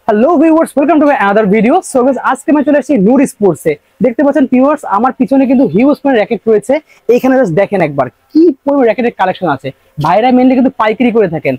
Hello viewers, welcome to another video. So guys, আজকে আমি চলে এসেছি নূর স্পোর্টসে। দেখতে পাচ্ছেন ভিউয়ার্স, আমার পিছনে কিন্তু হিউজ পরিমাণ র‍্যাকেট রয়েছে। এখানে জাস্ট দেখেন একবার কি পরিমাণ র‍্যাকেটের কালেকশন আছে। ভাইরা মেইনলি কিন্তু পাইকারি করে থাকেন।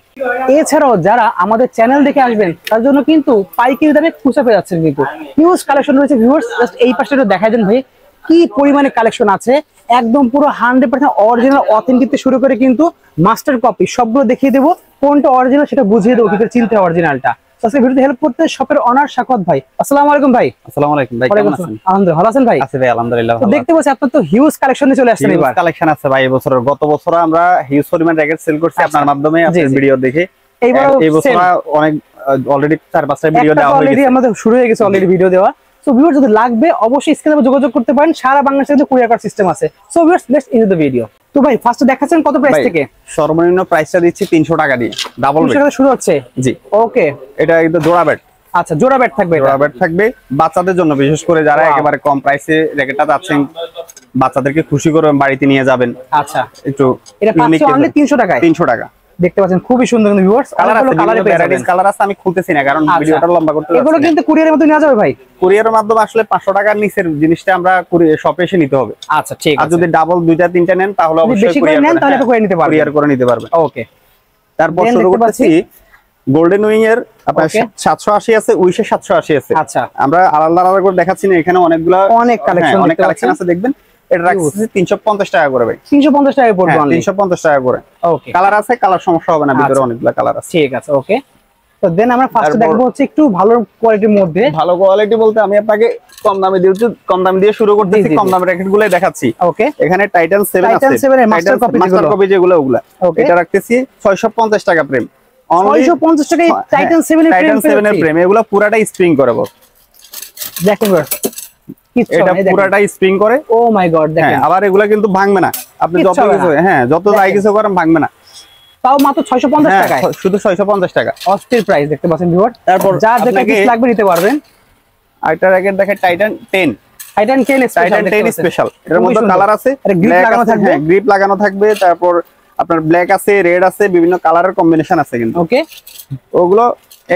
এছাড়াও যারা আমাদের চ্যানেল দেখে আসবেন তার জন্য কিন্তু পাইকারি দামে খুচরা পেয়ে যাচ্ছেন। কিন্তু হিউজ কালেকশন রয়েছে ভিউয়ার্স। জাস্ট এই পাশে একটু দেখাই দেন ভাই, কি পরিমাণে কালেকশন আছে। একদম পুরো 100% অরিজিনাল অথেন্টিক থেকে শুরু করে কিন্তু মাস্টার কপি সবগুলো দেখিয়ে দেবো। কোনটা অরিজিনাল সেটা বুঝিয়ে দেবো, কি করে চিনতে হয় অরিজিনালটা। আজকে ভিডিওতে হেল্প করতে শপের অনার সাখাওয়াত ভাই। আসসালামু আলাইকুম ভাই। আসসালামু আলাইকুম ভাই, কেমন আছেন? আলহামদুলিল্লাহ, ভালো আছেন ভাই? আছি ভাই, আলহামদুলিল্লাহ ভালো। দেখতে পাচ্ছি আপনার তো হিউজ কালেকশন নিয়ে চলে আসছেন। এবার কালেকশন আছে ভাই। গত বছর আমরা হিউজ পরিমাণ র‍্যাকেট সেল করছি আপনার মাধ্যমে, আপনার ভিডিও দেখে। এই বছর অনেক অলরেডি 4-5টা ভিডিও দেওয়া হয়ে গেছে। আমাদের শুরু হয়ে গেছে অলরেডি ভিডিও দেওয়া। সো ভিউয়ার্স, যদি লাগবে অবশ্যই স্ক্রিনে যোগাযোগ করতে পারেন। সারা বাংলাদেশে কিন্তু কুরিয়ার কার্ড সিস্টেম আছে। So viewers, let's into the video. তো ভাই ফার্স্ট দেখাচ্ছেন কত প্রাইস থেকে? সর্বনিম্ন প্রাইসটা দিচ্ছি 300 টাকা দিয়ে। ডাবল বেড টাকা শুরু হচ্ছে। জি ওকে, এটা কিন্তু জোড়া বেড। আচ্ছা, জোড়া বেড থাকবে। জোড়া বেড থাকবে বাচ্চাদের জন্য, বিশেষ করে যারা একেবারে কম প্রাইসে র‍্যাকেটটা চাচ্ছেন, বাচ্চাদেরকে খুশি করে বাড়িতে নিয়ে যাবেন। আচ্ছা, একটু এটা পাচ্ছেন অনলি 300 টাকায়। 300 টাকা। দেখতে পাচ্ছেন খুবই সুন্দর কিন্তু ভিউয়ার্স। কালার আছে, ভ্যারাইটিস কালার আছে। আমি খুলতেছি না কারণ ভিডিওটা লম্বা করতে যাচ্ছে। এগুলো কিন্তু কুরিয়ারের মধ্যে নেওয়া যাবে ভাই? কুরিয়ারের মাধ্যমে আসলে 500 টাকার নিচের জিনিসটা আমরা শপে এসে নিতে হবে। আচ্ছা, ঠিক আছে। আর যদি ডাবল 2টা 3টা নেন তাহলে অবশ্যই কুরিয়ার নেন, তাহলে তো করে নিতে পারবেন। কুরিয়ার করে নিতে পারবেন। ওকে, তারপর শুরু করতেছি গোল্ডেন উইং এর। আপনার 780 আছে, উইশের 780 আছে। আচ্ছা, আমরা আলাদা আলাদা করে দেখাচ্ছি না, এখানে অনেক কালেকশন আছে দেখবেন। এটা রাখছি 350 টাকা করে ভাই। 350 টাকা পড়বে অনলি। 350 টাকা করে। ওকে, কালার আছে, কালার সমস্যা হবে না, ভিতরে অনেকগুলো কালার আছে। ঠিক আছে, ওকে। তো দেন আমরা ফার্স্ট দেখবো হচ্ছে একটু ভালো কোয়ালিটির মধ্যে। ভালো কোয়ালিটি বলতে আমি আপনাকে কম দামে দিয়ে শুরু করতেছি। কম দামের র‍্যাকেটগুলোই দেখাচ্ছি। ওকে, এখানে টাইটান 7 আছে, টাইটান 7 এর মাস্টার কপি যেগুলো ওগুলা। এটা রাখতেছি 650 টাকা প্রেম। 650 টাকায় টাইটান 7 এর প্রেম। এগুলো পুরাটাই স্প্রিং করে বস। দেখুন এটা পুরাটাই স্প্রিং করে। ও মাই গড, দেখেন। আবার এগুলা কিন্তু ভাঙবে না। আপনি যত কিছু যত যাই কিছু করেন ভাঙবে না। তাও মাত্র 650 টাকায়, শুধু 650 টাকা। অস্থির প্রাইস। দেখতে পাচ্ছেন ভিউয়ার। তারপর যার যেটা কিছু লাগবে নিতে পারবেন। আরেকটা র‍্যাকেট দেখেন, টাইটান 10 স্পেশাল। এর মধ্যে কালার আছে, গ্রিপ লাগানো থাকবে। গ্রিপ লাগানো থাকবে। তারপর আপনার ব্ল্যাক আছে, রেড আছে, বিভিন্ন কালারের কম্বিনেশন আছে কিন্তু। ওকে, ওগুলো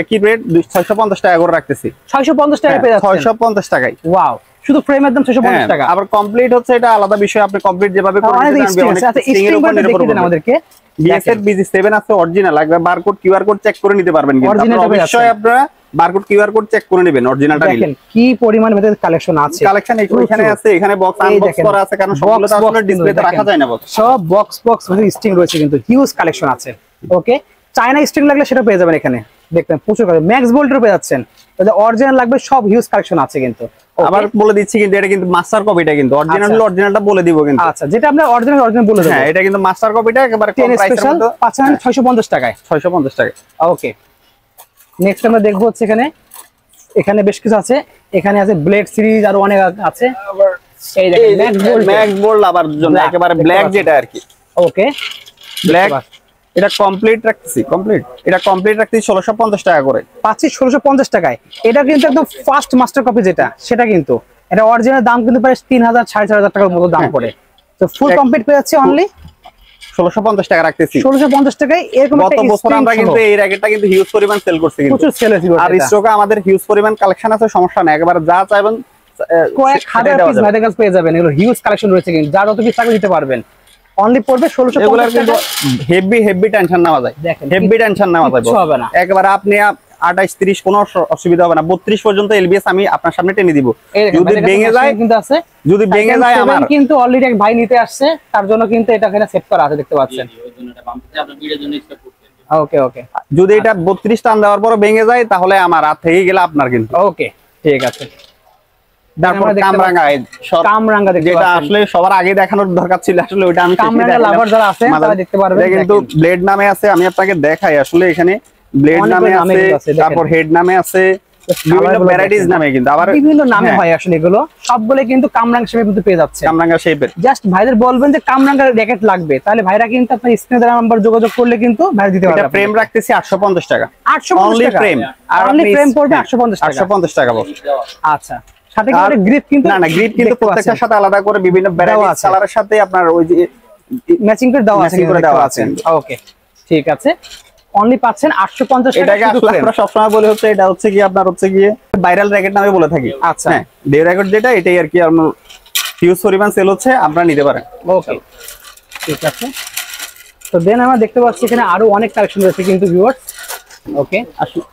একই রেট 650 টাকা করে রাখতেছি। 650 টাকা পেয়ে যাচ্ছেন। 650 টাকায়। ওয়াও, শুধু ফ্রেমের দাম 650 টাকা। আবার কমপ্লিট হচ্ছে এটা আলাদা বিষয়। আপনি কমপ্লিট যেভাবে করে দিতে পারবেন। আচ্ছা, স্ট্রিং করে দেখিয়ে দেন আমাদেরকে। বিএসএর BG7 আছে অরিজিনাল। লাগবে বারকোড কিউআর কোড চেক করে নিতে পারবেন কিন্তু। অবশ্যই আপনারা বারকোড কিউআর কোড চেক করে নেবেন অরিজিনালটা নিলে। দেখেন কি পরিমাণ ভিতরে কালেকশন আছে। কালেকশন এখানে আছে, এখানে বক্স আনবক্স করা আছে কারণ সবগুলো তো আসলে ডিসপ্লেতে রাখা যায় না। সব বক্স ভিতরে স্ট্রিং রয়েছে কিন্তু হিউজ কালেকশন আছে। ওকে, চায়না স্ট্রিং লাগলে সেটা পেয়ে যাবেন এখানে। দেখবেন প্রচুর কালেকশন। ম্যাক্স বোল্টের পেয়ে যাচ্ছেন। যদি অরিজিনাল লাগবে সব হিউজ কালেকশন আছে কিন্তু। আবার বলে দিচ্ছি কিন্তু এটা কিন্তু মাস্টার কপিটা কিন্তু। অরিজিনালটা বলে দিব কিন্তু। আচ্ছা, যেটা আমরা অরিজিনাল বলে দেব। হ্যাঁ, এটা কিন্তু মাস্টার কপিটা একেবারে কম প্রাইসের মধ্যে পাচ্ছেন 650 টাকায়। 650 টাকা। ওকে, নেক্সট আমরা দেখবো হচ্ছে এখানে বেশ কিছু আছে। এখানে আছে ব্লেড সিরিজ, আর অনেক আছে। এই দেখেন ম্যাক্স বোল্ড আবার জন্য একেবারে ব্ল্যাক যেটা আর কি। ওকে, ব্ল্যাক। এটা কমপ্লিট রাখতেছি। এটা কমপ্লিট রাখতেছি 1650 টাকা করে। পাচ্ছি 1650 টাকায়। এটা কিন্তু একদম ফার্স্ট মাস্টার কপি যেটা, সেটা কিন্তু এটা অরিজিনাল দাম কিন্তু প্রায় 3000 4500 টাকার মতো দাম পড়ে। তো ফুল কমপ্লিট পেয়ে যাচ্ছে অনলি 1650 টাকা রাখতেছি। 1650 টাকায়। এরকম গত বছর আমরা কিন্তু এই র‍্যাকেটটা কিন্তু হিউজ পরিমাণ সেল করছি কিন্তু। প্রচুর সেল হয়েছে। আর স্টকে আমাদের হিউজ পরিমাণ কালেকশন আছে, সমস্যা নাই। একবার যা চাইবেন কয়েক হাজার পিস ভাইরাল পেয়ে যাবেন। এগুলো হিউজ কালেকশন রয়েছে কিন্তু, যার যত পিস লাগে দিতে পারবেন। অনলি পড়বে 1650 টাকা। হেভি টেনশন নেওয়া যায়। হেভি টেনশন নেওয়া যায়, হবে না। একবার আপনি 28 30 কোনো অসুবিধা হবে না। 32 পর্যন্ত এলবিএস আমি আপনার সামনে টেনে দিব। যদি ভেঙে যায় কিন্তু আছে, যদি ভেঙে যায় আমার কিন্তু অলরেডি এক ভাই নিতে আসছে, তার জন্য কিন্তু এটা এখানে সেট করা আছে, দেখতে পাচ্ছেন। ওকে, যদি এটা 32 টান দেওয়ার পর ভেঙে যায় তাহলে আমার হাত থেকে গেলে আপনার কিন্তু। ওকে, ঠিক আছে। তারপর কামরাঙ্গা যেটা আসলে সবার আগে দেখানোর দরকার ছিল, আসলে ওইটা আমি কামরাঙ্গা লাভার যারা আছে তারা দেখতে পারবেন। এটা কিন্তু ব্লেড নামে আছে, আমি আপনাকে দেখাই। আসলে এখানে ব্লেড নামে আছে, তারপর হেড নামে আছে, বিভিন্ন ভ্যারাইটিস নামে কিন্তু আবার বিভিন্ন নামে হয়। আসলে এগুলো সবগুলো কিন্তু কামরাঙ্গা শেপে কিন্তু পেয়ে যাচ্ছে। কামরাঙ্গা শেপের। জাস্ট ভাইদের বলবেন যে কামরাঙ্গা র‍্যাকেট লাগবে, তাহলে ভাইরা কিন্তু আপনার স্ক্রিনে দেওয়া নাম্বার যোগাযোগ করলে কিন্তু ভাই দিতে পারবে। এটা ফ্রেম রাখতেছি 850 টাকা। 850 টাকা ফ্রেম। আর অনলি ফ্রেম পড়বে 850 টাকা। 850 টাকা বস। আচ্ছা, সাথে কি গ্রিপ কিন্তু না গ্রিপ কিন্তু প্রত্যেকটার সাথে আলাদা করে বিভিন্ন ভ্যারাইটিস কালারের সাথে আপনার ওই যে ম্যাচিং করে দেওয়া আছে। ওকে, ঠিক আছে। অনলি পাচ্ছেন 850 টাকা। এটাকে আসলে আমরা সবসময় বলি হচ্ছে এটা হচ্ছে কি আপনার হচ্ছে গিয়ে ভাইরাল র্যাকেট নামে বলে থাকি। আচ্ছা, হ্যাঁ ডে র্যাকেট যেটা এটাই আর কি আপনার হিউজ পরিমাণ সেল হচ্ছে, আপনারা নিতে পারেন। ওকে ঠিক আছে। তো দেন আমরা দেখতে পাচ্ছি এখানে আরো অনেক কালেকশন রয়েছে কিন্তু ভিউয়ার্স। ওকে আসলে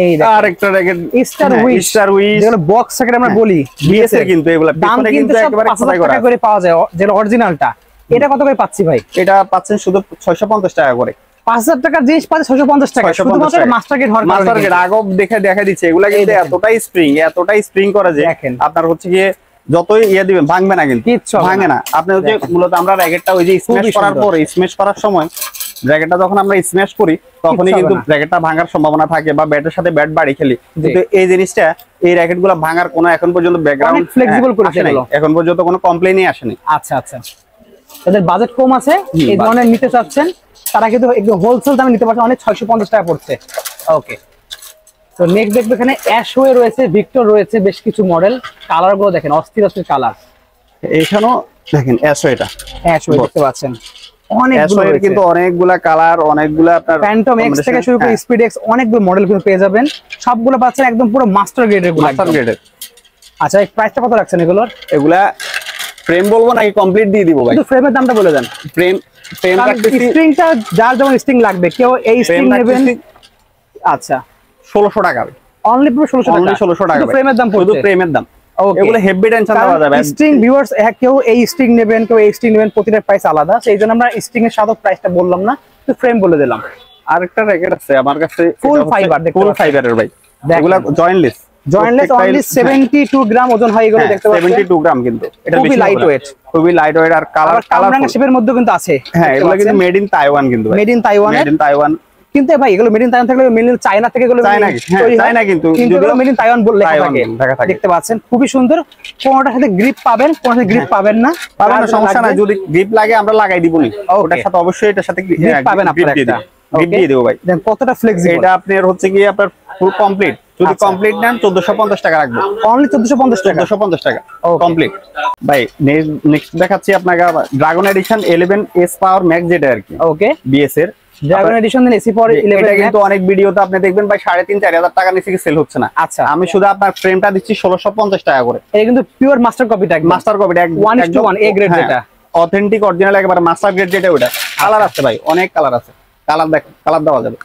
এই আরেকটা র্যাকেট স্টার উইশ, যেগুলো বক্স র্যাকেট আমরা বলি বিএস এর, কিন্তু এগুলা দাম পিছনে কিন্তু কিন্তু একেবারে খোদাই করা করে পাওয়া যায়, যেটা অরিজিনালটা। এটা কত করে পাচ্ছি ভাই? এটা পাচ্ছেন শুধু 650 টাকা করে। 5000 টাকার জিনিস পাচ্ছে 650 টাকা, শুধুমাত্র মাস্টার গেট হওয়ার কারণে। মাস্টার গেট আগব দেখা দিচ্ছে এগুলা কিন্তু এতটাই স্প্রিং করে যে আপনার হচ্ছে গিয়ে যতই দিবেন ভাঙবে না, কিন্তু ভাঙে না। আপনি হচ্ছে মূলত আমরা র্যাকেটটা ওই যে স্ম্যাশ করার পরে স্ম্যাশ করার সময় র্যাকেটটা যখন আমরা স্ম্যাশ করি তখনই কিন্তু র্যাকেটটা ভাঙার সম্ভাবনা থাকে, বা ব্যাটের সাথে ব্যাট বাড়ি খেলি। কিন্তু এই জিনিসটা এই র্যাকেটগুলো ভাঙার কোনো এখন পর্যন্ত ব্যাকগ্রাউন্ড ফ্লেক্সিবল করেছে, এখন পর্যন্ত কোনো কমপ্লেইনই আসেনি। আচ্ছা আচ্ছা, তাদের বাজেট কম আছে, এই ধরনের নিতে চাচ্ছেন তারা কিন্তু একদম হোলসেল দামে নিতে পারছেন, অনেক 650 টাকা পড়ছে। ওকে, তো নেক্সট দেখবে এখানে অ্যাশওয়ে রয়েছে, ভিক্টর রয়েছে, বেশ কিছু মডেল। কালার গুলো দেখেন অস্থির অস্থির কালার। এইখানেও দেখেন অ্যাশওয়ে দেখতে পাচ্ছেন অনেকগুলো, কিন্তু অনেকগুলা কালার, অনেকগুলা আপনার ফ্যান্টম এক্স থেকে শুরু করে স্পিড এক্স অনেকগুলো মডেল কিন্তু পেয়ে যাবেন। সবগুলো পাচ্ছেন একদম পুরো মাস্টার গ্রেডের গুলো, মাস্টার গ্রেডের। আচ্ছা এই প্রাইসটা কত রাখছেন এগুলোর? এগুলা ফ্রেম বলবো নাকি কমপ্লিট দিয়ে দিব ভাই? কিন্তু ফ্রেমের দামটা বলে দেন। ফ্রেম স্ট্রিংটা যার যেমন স্ট্রিং লাগবে, কেউ এই স্ট্রিং নেবেন। আচ্ছা 1600 টাকা, অনলি পুরো 1600 টাকা ফ্রেমের দাম, শুধু ফ্রেমের দাম। এগুলো হেভি টেনশন দেওয়া যাবে। স্ট্রিং ভিউয়ার্স, কেউ এই স্ট্রিং নেবেন, কেউ এই স্ট্রিং নেবেন, প্রতিটার প্রাইস আলাদা, সেই জন্য আমরা স্ট্রিং এর সাথে প্রাইসটা বললাম না, তো ফ্রেম বলে দিলাম। আরেকটা র্যাকেট আছে আমার কাছে ফুল ফাইবার, ফুল ফাইবারের ভাই, এগুলা জয়েন্টলেস অনলি 72 গ্রাম ওজন হয় এগুলো, দেখতে পাচ্ছেন 72 গ্রাম, কিন্তু এটা খুবই লাইট ওয়েট, খুবই লাইট ওয়েট। আর কালার শেপের মধ্যে কিন্তু আছে। হ্যাঁ এগুলো কিন্তু মেড ইন তাইওয়ান, কিন্তু মেড ইন তাইওয়ান। কিন্তু ভাই এগুলো মেড ইন তাইওয়ান থাকলে মেড ইন চায়না থেকে এগুলো তৈরি হয় না, কিন্তু এগুলো মেড ইন তাইওয়ান বলে লেখা থাকে, দেখতে পাচ্ছেন খুবই সুন্দর। কোনটার সাথে গ্রিপ পাবেন, কোনটার সাথে গ্রিপ পাবেন না, সমস্যা নাই, যদি গ্রিপ লাগে আমরা লাগাই দিব নি, ওটার সাথে অবশ্যই এটার সাথে গ্রিপ পাবেন আপনারা, একটা গ্রিপ দিয়ে দেব ভাই। দেন কতটা ফ্লেক্সিবল এটা আপনার হচ্ছে কি আপনার ফুল কমপ্লিট, যদি কমপ্লিট নেন 1450 টাকা রাখবো, অনলি 1450 টাকা কমপ্লিট ভাই। নেক্সট দেখাচ্ছি আপনাকে ড্রাগন এডিশন 11s পাওয়ার ম্যাক্স, যেটা আর কি ওকে বিএস এর ড্রাগন এডিশন দেন এসি পাওয়ার 11। এটা কিন্তু অনেক ভিডিওতে আপনি দেখবেন ভাই 3,500-4,000 টাকা নিচে কি সেল হচ্ছে না। আচ্ছা আমি শুধু আপনার ফ্রেমটা দিচ্ছি 1650 টাকা করে। এটা কিন্তু পিওর মাস্টার কপিটা, মাস্টার কপিটা 1:1 এ গ্রেড, যেটা অথেন্টিক অরিজিনাল একেবারে মাস্টার গ্রেড, যেটা ওটা। কালার আছে ভাই, অনেক কালার আছে, কালার দেওয়া যাবে।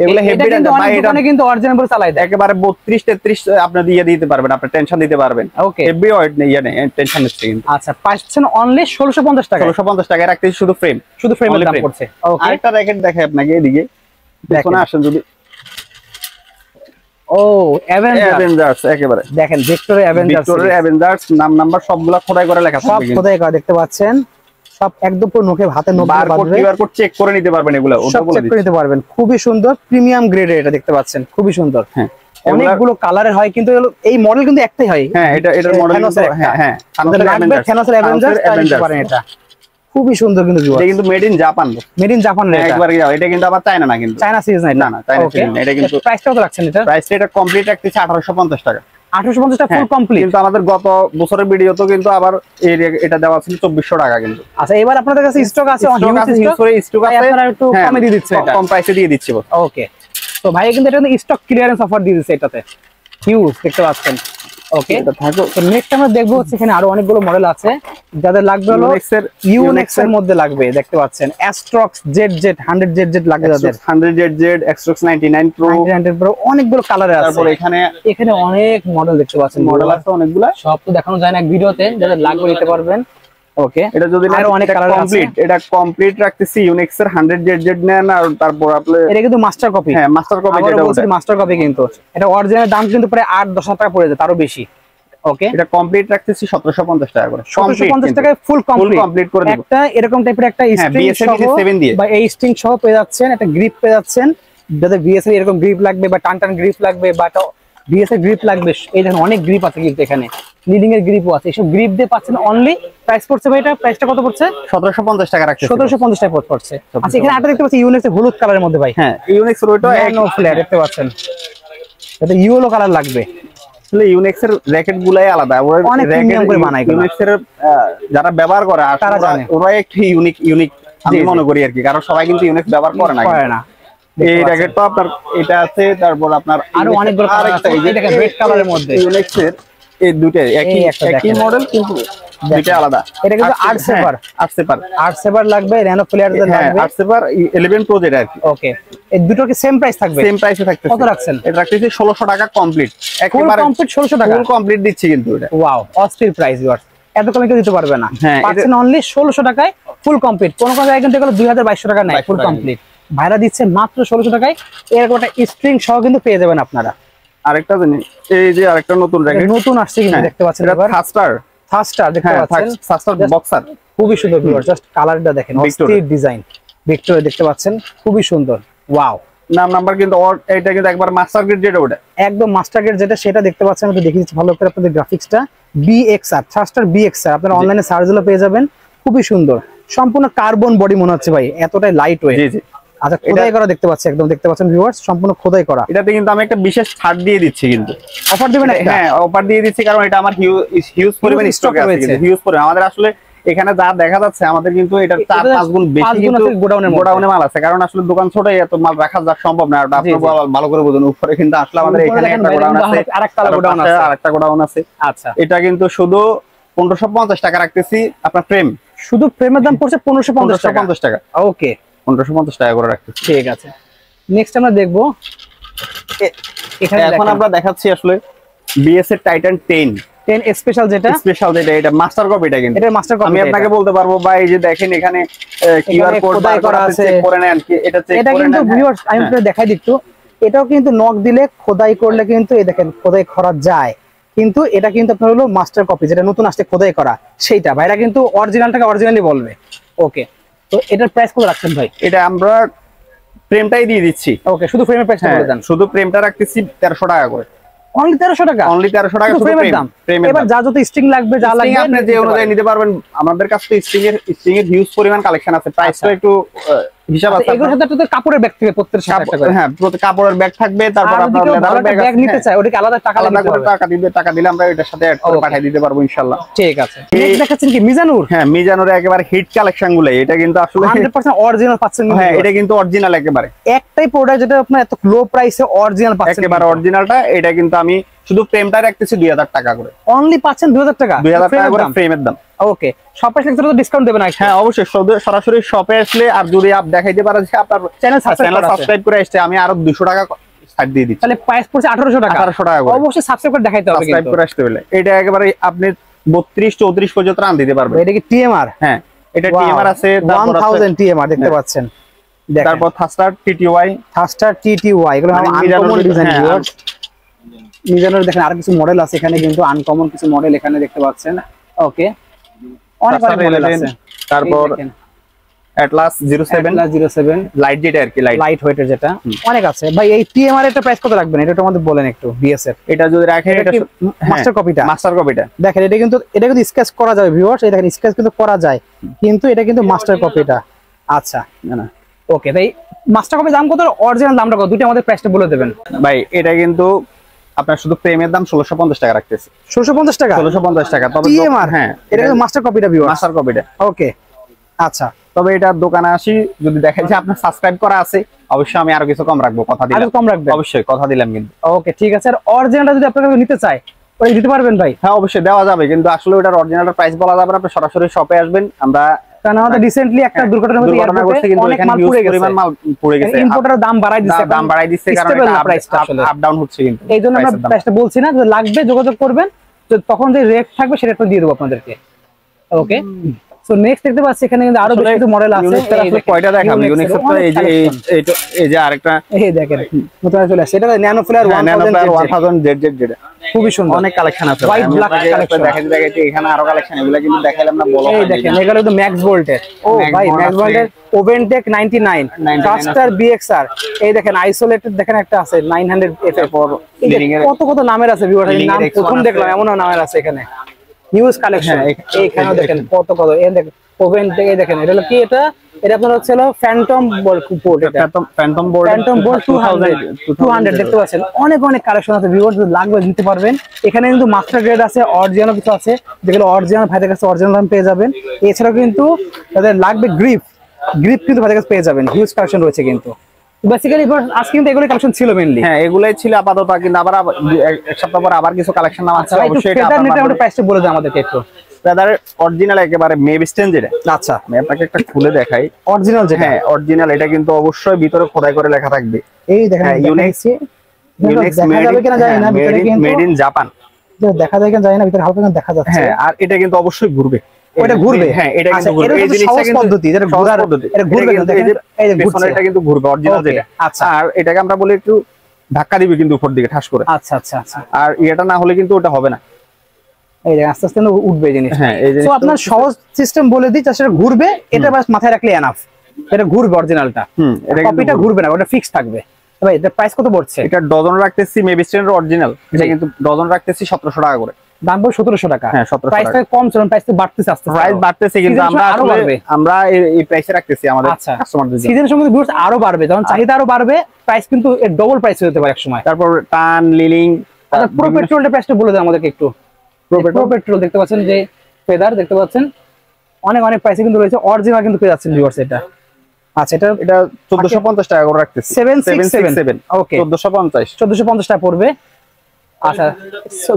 এগুলো হেভি টেনশন ভাই, এটা কিন্তু অরিজিনাল বলে চালাই দেয়, একেবারে 32-33 আপনি দিয়ে দিতে পারবেন, আপনি টেনশন দিতে পারবেন। ওকে হেভি ওয়েট নেই, টেনশন নিচ্ছে কিন্তু। আচ্ছা পাচ্ছেন অনলি 1650 টাকা, 1650 টাকা রাখতেছি শুধু ফ্রেমের দাম পড়ছে। ওকে আরেকটা র্যাকেট দেখাই আপনাকে, এদিকে দেখুন, আসেন যদি। ও অ্যাভেঞ্জার্স, একেবারে দেখেন ভিক্টরের অ্যাভেঞ্জার্স নাম নাম্বার সবগুলা খোদাই করে লেখা থাকবে, সব খোদাই করা, দেখতে পাচ্ছেন সব একদম পুরো নখে হাতে নখ বাঁধবে, বারকোড চেক করে নিতে পারবেন, এগুলো সব চেক করে নিতে পারবেন। খুবই সুন্দর প্রিমিয়াম গ্রেডের, এটা দেখতে পাচ্ছেন খুবই সুন্দর। হ্যাঁ অনেকগুলো কালারের হয়, কিন্তু এই মডেল কিন্তু একটাই হয়। হ্যাঁ এটার মডেল, হ্যাঁ আমাদের লাগবে থ্যানোসের অ্যাভেঞ্জার্স, পারেন এটা খুবই সুন্দর। কিন্তু এটা কিন্তু মেড ইন জাপান, একবার এটা কিন্তু আবার চায়না না, কিন্তু চায়না সিরিজ না, না চায়না সিরিজ না। এটা কিন্তু প্রাইসটা কত রাখছেন? এটা কমপ্লিট রাখতেছি 1850 টাকা। 1850 টাকা ফুল কমপ্লিট। কিন্তু আমাদের গত বছরের ভিডিওতে কিন্তু আবার এটা দেওয়া ছিল 2400 টাকা কিন্তু। আচ্ছা এবার আপনাদের কাছে স্টক আছে, স্টক আছে, আপনারা একটু কমে দিয়ে দিচ্ছেন, এটা কম প্রাইসে দিয়ে দিচ্ছি। ওকে, তো ভাই কিন্তু এটা কিন্তু স্টক ক্লিয়ারেন্স অফার দিয়ে দিচ্ছে, এটাতে হিউজ, দেখতে পাচ্ছেন। ওকে তো নেক্সট আমরা দেখবো হচ্ছে এখানে আরো অনেকগুলো মডেল আছে, যাদের লাগবে হলো ইউনেক্স এর মধ্যে লাগবে, দেখতে পাচ্ছেন অ্যাস্ট্রক্স ZZ 100ZZ লাগবে, যাদের 100ZZ অ্যাস্ট্রক্স 99 Pro অনেকগুলো কালারে আছে। তারপর এখানে অনেক মডেল দেখতে পাচ্ছেন, মডেল আছে অনেকগুলা, সব তো দেখানো যায় না এক ভিডিওতে, যাদের লাগবে নিতে পারবেন। ওকে এটা যদি আরো অনেক কালার কমপ্লিট, এটা কমপ্লিট রাখতেছি ইউনেক্স এর 100ZZ নেন, আর তারপর আপনি এটা কিন্তু মাস্টার কপি, হ্যাঁ মাস্টার কপি, এটা বলছি মাস্টার কপি, কিন্তু এটা অরিজিনাল দাম কিন্তু প্রায় 8-10 টাকা পড়ে যায়, তারও বেশি। ওকে এটা কমপ্লিট রাখতেছি 1750 টাকা করে, 1750 টাকায় ফুল কমপ্লিট করে দেব। একটা এরকম টাইপের একটা স্ট্রিং সহ বা এই স্ট্রিং সহ পেয়ে যাচ্ছেন, একটা গ্রিপ পেয়ে যাচ্ছেন, যাদের বিএস এর এরকম গ্রিপ লাগবে বা টান গ্রিপ লাগবে বা বিএস এর গ্রিপ লাগবে, এই দেখেন অনেক গ্রিপ আছে কিন্তু এখানে, লিডিং এর গ্রিপও আছে, এইসব গ্রিপ দিয়ে পাচ্ছেন অনলি। প্রাইস পড়ছে ভাই, এটা প্রাইসটা কত পড়ছে? 1750 টাকা রাখছে, 1750 টাকা পড়ছে। আচ্ছা এখানে আরেকটা দেখতে পাচ্ছি ইউনেক্স এর হলুদ কালারের মধ্যে ভাই, হ্যাঁ ইউনেক্স রোটো নো ফ্লেয়ার, দেখতে পাচ্ছেন এটা ইয়েলো কালার লাগবে। আসলে ইউনেক্স এর র্যাকেট গুলাই আলাদা, ওরা অনেক প্রিমিয়াম করে বানায়, ইউনেক্স এর যারা ব্যবহার করে ওরা একটু ইউনিক আমি মনে করি আর কি, কারণ সবাই কিন্তু ইউনেক্স ব্যবহার করে না। এই র্যাকেটটা আপনার এটা আছে, তারপর আপনার আরো অনেকগুলো কালার আছে, এই দেখেন রেড কালারের মধ্যে ইউনিক্সের এই দুটোই একই মডেল কিন্তু দুটো আলাদা। এটা কিন্তু 8 সেপার 8 সেপার লাগবে, ন্যানো প্লেয়ার লাগবে 8 সেপার 11 প্রো যেটা আর কি। ওকে, এই দুটো কি সেম প্রাইস থাকবে? সেম প্রাইসে থাকবে। কত রাখছেন? এটা রাখতেছি 1600 টাকা কমপ্লিট, একেবারে কমপ্লিট 1600 টাকা ফুল কমপ্লিট দিচ্ছি কিন্তু এটা। ওয়াও, অস্থির প্রাইস ভিউয়ার্স, এত কমে কেউ দিতে পারবে না। পাচ্ছেন অনলি 1600 টাকায় ফুল কমপ্লিট। কোন কোন জায়গায় কিন্তু এগুলো 2200 টাকা নেয় ফুল কমপ্লিট, ভাইরা দিচ্ছে মাত্র 1600 টাকায়। এরকম একটা স্ট্রিং সহ কিন্তু পেয়ে যাবেন আপনারা। আরেকটা জিনিস, এই যে আরেকটা নতুন র্যাকেট নতুন আসছে কিন্তু দেখতে পাচ্ছেন, এটা থাস্টার দেখতে পাচ্ছেন, থাস্টার বক্সার খুবই সুন্দর ভিউয়ার, জাস্ট কালারটা দেখেন, অস্থির ডিজাইন, ভিক্টোরিয়া দেখতে পাচ্ছেন, খুবই সুন্দর। ওয়াও, নাম্বার কিন্তু এটা কিন্তু একবার মাস্টার গ্রেড যেটা, ওটা একদম মাস্টার গ্রেড যেটা, সেটা দেখতে পাচ্ছেন। আমি দেখিয়ে দিচ্ছি ভালো করে আপনাদের গ্রাফিক্সটা। BXR থাস্টার BXR আপনারা অনলাইনে সার্চ দিলে পেয়ে যাবেন, খুবই সুন্দর, সম্পূর্ণ কার্বন বডি মনে হচ্ছে ভাই, এতটাই লাইট ওয়েট। জি জি, আচ্ছা খোদাই করা দেখতে পাচ্ছি, একদম দেখতে পাচ্ছেন ভিউয়ার্স, সম্পূর্ণ খোদাই করা। এটাতে কিন্তু আমি একটা বিশেষ ছাড় দিয়ে দিচ্ছি, কিন্তু অফার দিবেন? হ্যাঁ অফার দিয়ে দিচ্ছি, কারণ এটা আমার হিউজ পরিমাণ স্টক আছে, হিউজ পরিমাণ। আমাদের আসলে এখানে যা দেখা যাচ্ছে, আমাদের কিন্তু এটা 4-5 গুণ বেশি কিন্তু গোডাউনে মাল আছে, কারণ আসলে দোকান ছোট, এত মাল রাখা যা সম্ভব না। আর আপনি ভালো করে বুঝুন, উপরে কিন্তু আসলে আমাদের এখানে একটা গোডাউন আছে, আরেকটা গোডাউন আছে। আচ্ছা, এটা কিন্তু শুধু 1550 টাকা রাখতেছি। আপনার ফ্রেম, শুধু ফ্রেমের দাম পড়ছে 1550 টাকা। ওকে, 1550 টাকা করে রাখতেছি। ঠিক আছে, নেক্সট আমরা দেখবো। এখন আমরা দেখাচ্ছি আসলে বিএস এর টাইটান 10 স্পেশাল যেটা এটা মাস্টার কপি। এটা কিন্তু এটা মাস্টার কপি, আমি আপনাকে বলতে পারবো ভাই, এই যে দেখেন এখানে কিউআর কোড করা আছে, চেক করে নেন, এটা চেক করে নেন। এটা কিন্তু ভিউয়ার্স আমি আপনাদের দেখাই দিচ্ছি, এটাও কিন্তু নক দিলে খোদাই করলে কিন্তু এই দেখেন খোদাই করা যায়, কিন্তু এটা কিন্তু আপনার হলো মাস্টার কপি, যেটা নতুন আসছে খোদাই করা, সেইটা ভাইরা কিন্তু অরিজিনালটাকে অরিজিনালি বলবে। ওকে, তো এটার প্রাইস কত রাখছেন ভাই? এটা আমরা ফ্রেমটাই দিয়ে দিচ্ছি। ওকে, শুধু ফ্রেমের প্রাইসটা বলে দেন। শুধু ফ্রেমটা রাখতেছি 1300 টাকা করে। অনলি 1300 টাকা? অনলি 1300 টাকা শুধু ফ্রেমের দাম। এবার যা যত স্ট্রিং লাগবে, যা লাগবে আপনি যে অনুযায়ী নিতে পারবেন। আমাদের কাছে তো স্ট্রিং এর হিউজ পরিমাণ কালেকশন আছে, প্রাইসটা একটু হিসাব আছে। এগুলোর সাথে তো কাপড়ের ব্যাগ থেকে প্রত্যেকটা সাথে একটা করে, হ্যাঁ প্রত্যেক কাপড়ের ব্যাগ থাকবে। তারপর আপনারা লেদার ব্যাগ নিতে চাই, ওটাকে আলাদা টাকা টাকা দিলে আমরা এটার সাথে অ্যাড করে পাঠিয়ে দিতে পারবো ইনশাআল্লাহ। ঠিক আছে, এই দেখাচ্ছেন কি মিজানুর? হ্যাঁ, মিজানুরের একেবারে হিট কালেকশন গুলো, এটা কিন্তু আসলে 100% অরিজিনাল পাচ্ছেন। হ্যাঁ, এটা কিন্তু অরিজিনাল একেবারে একটাই প্রোডাক্ট যেটা আপনার এত লো প্রাইসে অরিজিনাল পাচ্ছেন, একেবারে অরিজিনালটা। এটা কিন্তু আমি শুধু ফ্রেমটা রাখতেছি 2000 টাকা করে। অনলি পাচ্ছেন 2000 টাকা, 2000 টাকা করে ফ্রেমের দাম। ওকে, শপে আসলে তো ডিসকাউন্ট দেবেন? হ্যাঁ অবশ্যই, সরাসরি শপে আসলে, আর যদি আপ দেখাইতে পারেন যে আপনার চ্যানেল সাবস্ক্রাইব করে আসছে, আমি আরো 200 টাকা ছাড় দিয়ে দিচ্ছি। তাহলে প্রাইস পড়ছে 1800 টাকা। 1800 টাকা করে অবশ্যই সাবস্ক্রাইব করে দেখাইতে হবে, সাবস্ক্রাইব করে আসতে হলে। এটা একেবারে আপনি 32-34 পর্যন্ত রান দিতে পারবেন। এটা কি টিএমআর? হ্যাঁ, এটা টিএমআর আছে, 1000 টিএমআর দেখতে পাচ্ছেন। তারপর থাস্টার TTY, এগুলো আনকমন ডিজাইন। মিজানুর দেখেন আর কিছু মডেল আছে এখানে, কিন্তু আনকমন কিছু মডেল এখানে দেখতে পাচ্ছেন। ওকে, অনেক মডেল আছে। তারপর অ্যাটলাস 07 লাইট, যেটা আর কি লাইট ওয়েটের যেটা, অনেক আছে ভাই। এই টিএমআর এর প্রাইস কত রাখবেন? এটা আমাদের বলেন একটু। বিএস এর এটা যদি রাখেন, এটা মাস্টার কপিটা দেখেন, এটা কিন্তু স্কেচ করা যাবে ভিউয়ার্স, এই দেখেন স্কেচ কিন্তু করা যায়, কিন্তু এটা কিন্তু মাস্টার কপিটা। আচ্ছা, না ওকে, তাই মাস্টার কপি দাম কত, অরিজিনাল দামটা কত, দুটো আমাদের প্রাইসটা বলে দেবেন ভাই। এটা কিন্তু আপনার শুধু ফ্রেমের দাম 1650 টাকা রাখতেছি। 1650 টাকা? 1650 টাকা। তবে টিএমআর, হ্যাঁ এটা কিন্তু মাস্টার কপিটা ভিউয়ার্স, মাস্টার কপিটা। ওকে, আচ্ছা। তবে এটা দোকানে আসি যদি দেখেন যে আপনার সাবস্ক্রাইব করা আছে, অবশ্যই আমি আরো কিছু কম রাখবো, কথা দিলাম। আরো কম রাখবেন? অবশ্যই, কথা দিলাম কিন্তু। ওকে, ঠিক আছে। আর অরিজিনালটা যদি আপনারা নিতে চায়, ওই দিতে পারবেন ভাই? হ্যাঁ অবশ্যই দেওয়া যাবে, কিন্তু আসলে ওটার অরিজিনালটার প্রাইস বলা যাবে না। আপনি সরাসরি শপে আসবেন। আমরা কারণ আমাদের রিসেন্টলি একটা দুর্ঘটনা হয়েছে, কিন্তু অনেক মাল পুড়ে গেছে। ইম্পোর্টার দাম বাড়াই দিচ্ছে, কারণ প্রাইসটা আসলে আপ ডাউন হচ্ছে, কিন্তু এইজন্য আমরা প্রাইসটা বলছি না। যদি লাগবে যোগাযোগ করবেন, তখন যে রেট থাকবে সেটা একটু দিয়ে দেব আপনাদেরকে। ওকে, সো নেক্সট দেখতে পাচ্ছি এখানে কিন্তু আরো বেশ কিছু মডেল আছে। কয়টা দেখাবো ইউনিক্স এর? এই যে আরেকটা, এই দেখেন নতুন চলে আসছে, এটা ন্যানো ফ্লেয়ার 1000 ZZ, যেটা খুবই সুন্দর, অনেক কালেকশন আছে। হোয়াইট ব্ল্যাক কালেকশন দেখাইতে এখানে আরো কালেকশন, এগুলা কিন্তু দেখাইলাম না, বলো। এই দেখেন, এগুলো তো ম্যাক্স ভোল্টের। ও ভাই, ম্যাক্স ভোল্টের ওভেনটেক 99 কাস্টার BXR। এই দেখেন আইসোলেটেড, দেখেন একটা আছে 900 FF। কত কত নামের আছে ভিউয়ার, নাম প্রথম দেখলাম, এমন নামের আছে এখানে। নিউজ কালেকশন এইখানেও দেখেন কত কত। এই দেখেন ওভেনটেক, এই দেখেন এটা হলো কি, এটা আপনার হচ্ছে ফ্যান্টম বোল্ট, এটা ফ্যান্টম বোল্ট 200 দেখতে পাচ্ছেন। অনেক কালেকশন আছে ভিউয়ার, যদি লাগবে নিতে পারবেন। এখানে কিন্তু মাস্টার গ্রেড আছে, অরিজিনাল কিছু আছে, যেগুলো অরিজিনাল ভাইদের কাছে অরিজিনাল দাম পেয়ে যাবেন। এছাড়াও কিন্তু তাদের লাগবে গ্রিপ কিন্তু ভাইদের কাছে পেয়ে যাবেন, হিউজ কালেকশন রয়েছে কিন্তু। বেসিক্যালি আজকে কিন্তু এগুলো কালেকশন ছিল মেইনলি। হ্যাঁ এগুলাই ছিল আপাতত, কিন্তু আবার এক সপ্তাহ পর আবার কিছু কালেকশন নাম আছে অবশ্যই। এটা ফেদার নেটের প্রাইসটা বলে দাও আমাদেরকে একটু। ফেদার অরিজিনাল একেবারে মেব স্টেন যেটা। আচ্ছা আমি আপনাকে একটা খুলে দেখাই অরিজিনাল যেটা। হ্যাঁ অরিজিনাল, এটা কিন্তু অবশ্যই ভিতরে খোদাই করে লেখা থাকবে। এই দেখেন ইউনিক্স দেখা যাবে কিনা জানি না, ভিতরে কিন্তু মেড ইন জাপান দেখা যায় কিনা জানি না, ভিতরে হালকা দেখা যাচ্ছে। হ্যাঁ আর এটা কিন্তু অবশ্যই ঘুরবে। ওটা ঘুরবে, হ্যাঁ এটা কিন্তু ঘুরবে। এই জিনিসটা কিন্তু পদ্ধতি, এটা ঘোরার পদ্ধতি, এটা ঘুরবে। এই যে পেছনে এটা কিন্তু ঘুরবে অরিজিনাল যেটা। আচ্ছা আর এটাকে আমরা বলি একটু ধাক্কা দিবে কিন্তু উপর দিকে ঠাস করে। আচ্ছা আচ্ছা আচ্ছা। আর এটা না হলে কিন্তু ওটা হবে না। এই যে আস্তে আস্তে উঠবে জিনিস। হ্যাঁ এই যে তো আপনার সহজ সিস্টেম বলে দিই, সেটা ঘুরবে, এটা বাস মাথায় রাখলে এনাফ। এটা ঘুরবে অরিজিনালটা, এটা কপিটা ঘুরবে না, ওটা ফিক্স থাকবে। ভাই এটা প্রাইস কত পড়ছে? এটা ডজন রাখতেছি মেবি স্ট্যান্ডার্ড অরিজিনাল, এটা কিন্তু ডজন রাখতেছি 1700 টাকা করে। দাম পড়ে 1700 টাকা। হ্যাঁ 1700 প্রাইসটা কম ছিল, প্রাইসটা বাড়তেছে আস্তে আস্তে। প্রাইস বাড়তেছে কিন্তু আমরা এই প্রাইসে রাখতেছি আমাদের কাস্টমারদের জন্য। সিজনের সঙ্গে ভিউয়ার্স আরো বাড়বে, যখন চাহিদা আরো বাড়বে প্রাইস কিন্তু এর ডবল প্রাইস হতে পারে এক সময়। তারপর টান লিলিং। আচ্ছা প্রো পেট্রোলটা প্রাইসটা বলে দাও আমাদেরকে একটু। প্রো পেট্রোল দেখতে পাচ্ছেন যে ফেদার দেখতে পাচ্ছেন, অনেক অনেক প্রাইসে কিন্তু রয়েছে, অরিজিনাল কিন্তু পেয়ে যাচ্ছেন ভিউয়ার্স এটা। আচ্ছা এটা 1450 টাকা করে রাখতেছি। 767 ওকে 1450 টাকা পড়বে। আচ্ছা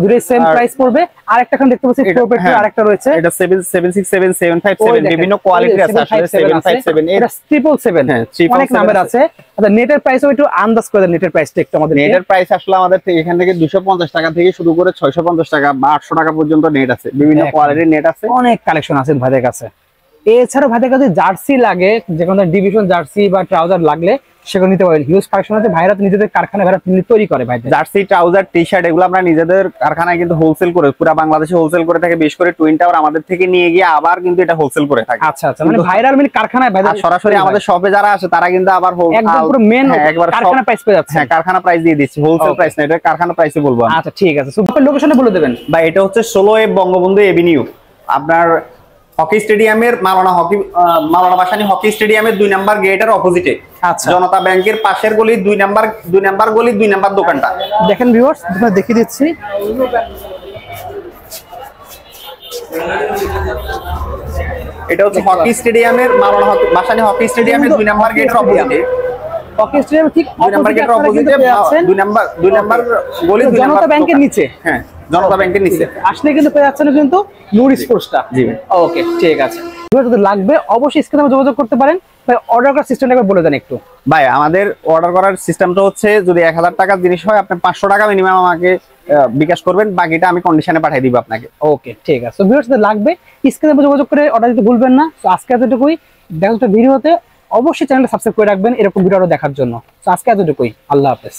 দুটোই সেম প্রাইস পড়বে। আরেকটা খান দেখতে পাচ্ছি প্রো পেট্রোল, আরেকটা রয়েছে এটা 767 757 বিভিন্ন কোয়ালিটি আছে আসলে। 757 এটা 777 হ্যাঁ অনেক নাম্বার আছে। আচ্ছা নেটের প্রাইসও একটু আন্দাজ করে দেন, নেটের প্রাইসটা একটু আমাদের। নেটের প্রাইস আসলে আমাদের এখান থেকে 250 টাকা থেকে শুরু করে 650 টাকা বা 800 টাকা পর্যন্ত নেট আছে, বিভিন্ন কোয়ালিটির নেট আছে, অনেক কালেকশন আছে ভাইদের কাছে। এছাড়াও ভাইদের কাছে জার্সি লাগে, যে কোনো ডিভিশন জার্সি বা ট্রাউজার লাগলে সেগুলো নিতে পারেন। হিউজ কালেকশন আছে, ভাইরা নিজেদের কারখানায় ভাইরা তৈরি করে ভাই। জার্সি ট্রাউজার টি শার্ট এগুলো আমরা নিজেদের কারখানায় কিন্তু হোলসেল করে পুরো বাংলাদেশে হোলসেল করে থাকে, বিশেষ করে টুইন টাওয়ার আমাদের থেকে নিয়ে গিয়ে আবার কিন্তু এটা হোলসেল করে থাকে। আচ্ছা আচ্ছা, মানে ভাইরাল মিল কারখানায় ভাই সরাসরি আমাদের শপে যারা আসে তারা কিন্তু আবার একদম পুরো মেন কারখানা প্রাইস পেয়ে যাচ্ছে। হ্যাঁ কারখানা প্রাইস দিয়ে দিচ্ছি, হোলসেল প্রাইস না, এটা কারখানা প্রাইসে বলবো। আচ্ছা ঠিক আছে, সুপার লোকেশনে বলে দেবেন ভাই। এটা হচ্ছে 16 বঙ্গবন্ধু এভিনিউ, আপনার হকি স্টেডিয়ামের মাওলানা ভাসানী হকি স্টেডিয়ামের 2 নাম্বার গেটের অপোজিটে। আচ্ছা জনতা ব্যাংকের পাশের গলি 2 নাম্বার গলি 2 নাম্বার দোকানটা। দেখেন ভিউয়ার্স আপনারা দেখিয়ে দিচ্ছি। এটা হচ্ছে হকি স্টেডিয়ামের মাওলানা ভাসানী হকি স্টেডিয়ামের 2 নাম্বার গেটের অপোজিটে। হকি স্টেডিয়াম ঠিক 2 নাম্বার গেটের অপোজিটে 2 নাম্বার গলি 2 নাম্বার জনতা ব্যাংকের নিচে। হ্যাঁ জনতা ব্যাংকের নিচে আসলে কিন্তু পেয়ে যাচ্ছেন কিন্তু নূর স্পোর্টসটা। জি ওকে ঠিক আছে। যদি লাগবে অবশ্যই স্ক্রিনে যোগাযোগ করতে পারেন। ভাই অর্ডার করার সিস্টেমটা একবার বলে দেন একটু। ভাই আমাদের অর্ডার করার সিস্টেমটা হচ্ছে, যদি 1000 টাকার জিনিস হয় আপনি 500 টাকা মিনিমাম আমাকে বিকাশ করবেন, বাকিটা আমি কন্ডিশনে পাঠিয়ে দিব আপনাকে। ওকে ঠিক আছে। তো ভিউয়ার্স যদি লাগবে স্ক্রিনে যোগাযোগ করে অর্ডার দিতে ভুলবেন না। তো আজকে এতটুকুই, দেখা হচ্ছে ভিডিওতে। অবশ্যই চ্যানেলটা সাবস্ক্রাইব করে রাখবেন এরকম ভিডিও দেখার জন্য। তো আজকে এতটুকুই, আল্লাহ হাফেজ।